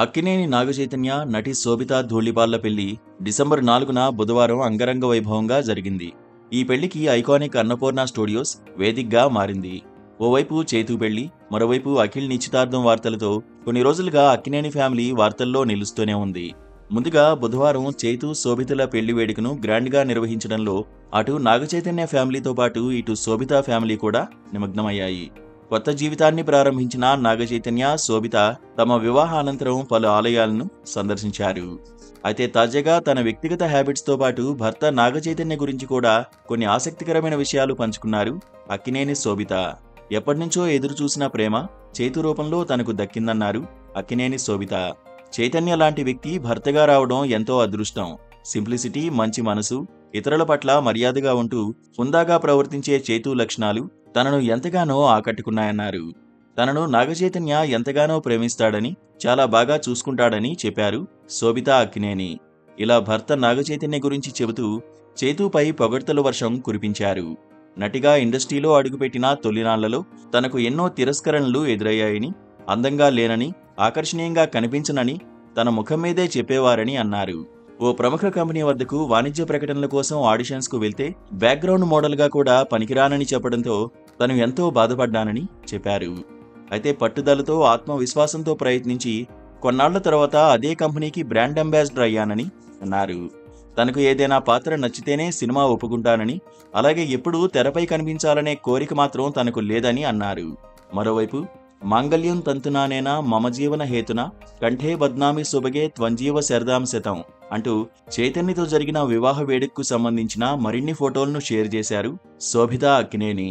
అక్కినేని నాగచైతన్య, నటి శోభిత ధూళిపాళ్ల పెళ్లి డిసెంబర్ 4న బుధవారం అంగరంగ వైభవంగా జరిగింది. ఈ పెళ్లికి ఐకానిక్ అన్నపూర్ణ స్టూడియోస్ వేదికగా మారింది. ఓవైపు చేతు పెళ్లి, మరోవైపు అఖిల్ నిశ్చితార్థం వార్తలతో కొన్ని రోజులుగా అక్కినేని ఫ్యామిలీ వార్తల్లో నిలుస్తూనే ఉంది. ముందుగా బుధవారం చేతు, శోభితల పెళ్లి వేడుకను గ్రాండ్గా నిర్వహించడంలో అటు నాగచైతన్య ఫ్యామిలీతో పాటు ఇటు శోభిత ఫ్యామిలీ కూడా నిమగ్నమయ్యాయి. కొత్త జీవితాన్ని ప్రారంభించిన నాగచైతన్య, శోభిత తమ వివాహ అనంతరం పలు ఆలయాలను సందర్శించారు. అయితే తాజాగా తన వ్యక్తిగత హ్యాబిట్స్తో పాటు భర్త నాగచైతన్య గురించి కూడా కొన్ని ఆసక్తికరమైన విషయాలు పంచుకున్నారు అక్కినేని శోభిత. ఎప్పటినుంచో ఎదురు చూసిన ప్రేమ చేతు రూపంలో తనకు దక్కిందన్నారు అక్కినేని శోభిత. చైతన్య లాంటి వ్యక్తి భర్తగా రావడం ఎంతో అదృష్టం. సింప్లిసిటీ, మంచి మనసు, ఇతరుల పట్ల మర్యాదగా ఉంటూ హుందాగా ప్రవర్తించే చేతు లక్షణాలు తనను ఎంతగానో ఆకట్టుకున్నాయన్నారు. తనను నాగచైతన్య ఎంతగానో ప్రేమిస్తాడని, చాలా బాగా చూసుకుంటాడని చెప్పారు శోభిత అక్కినేని. ఇలా భర్త నాగచైతన్య గురించి చెబుతూ చేతుపై పొగడ్తల వర్షం కురిపించారు. నటిగా ఇండస్ట్రీలో అడుగుపెట్టిన తొలినాళ్లలో తనకు ఎన్నో తిరస్కరణలు ఎదురయ్యాయని, అందంగా లేనని, ఆకర్షణీయంగా కనిపించనని తన ముఖం మీదే చెప్పేవారని అన్నారు. ఓ ప్రముఖ కంపెనీ వద్దకు వాణిజ్య ప్రకటనల కోసం ఆడిషన్స్కు వెళ్తే బ్యాక్గ్రౌండ్ మోడల్గా కూడా పనికిరానని చెప్పడంతో తను ఎంతో బాధపడ్డానని చెప్పారు. అయితే పట్టుదలతో, ఆత్మవిశ్వాసంతో ప్రయత్నించి కొన్నాళ్ల తర్వాత అదే కంపెనీకి బ్రాండ్ అంబాసిడర్ అయ్యానని అన్నారు. తనకు ఏదైనా పాత్ర నచ్చితేనే సినిమా ఒప్పుకుంటానని, అలాగే ఎప్పుడూ తెరపై కనిపించాలనే కోరిక మాత్రం తనకు లేదని అన్నారు. మరోవైపు మాంగళ్యం తంతునానేనా మమ జీవన హేతున కంఠే బద్నామి సుబగే త్వంజీవ శరదాం శతం అంటూ చైతన్యతో జరిగిన వివాహ వేడుకకు సంబంధించిన మరిన్ని ఫోటోలను షేర్ చేశారు శోభిత అక్కినేని.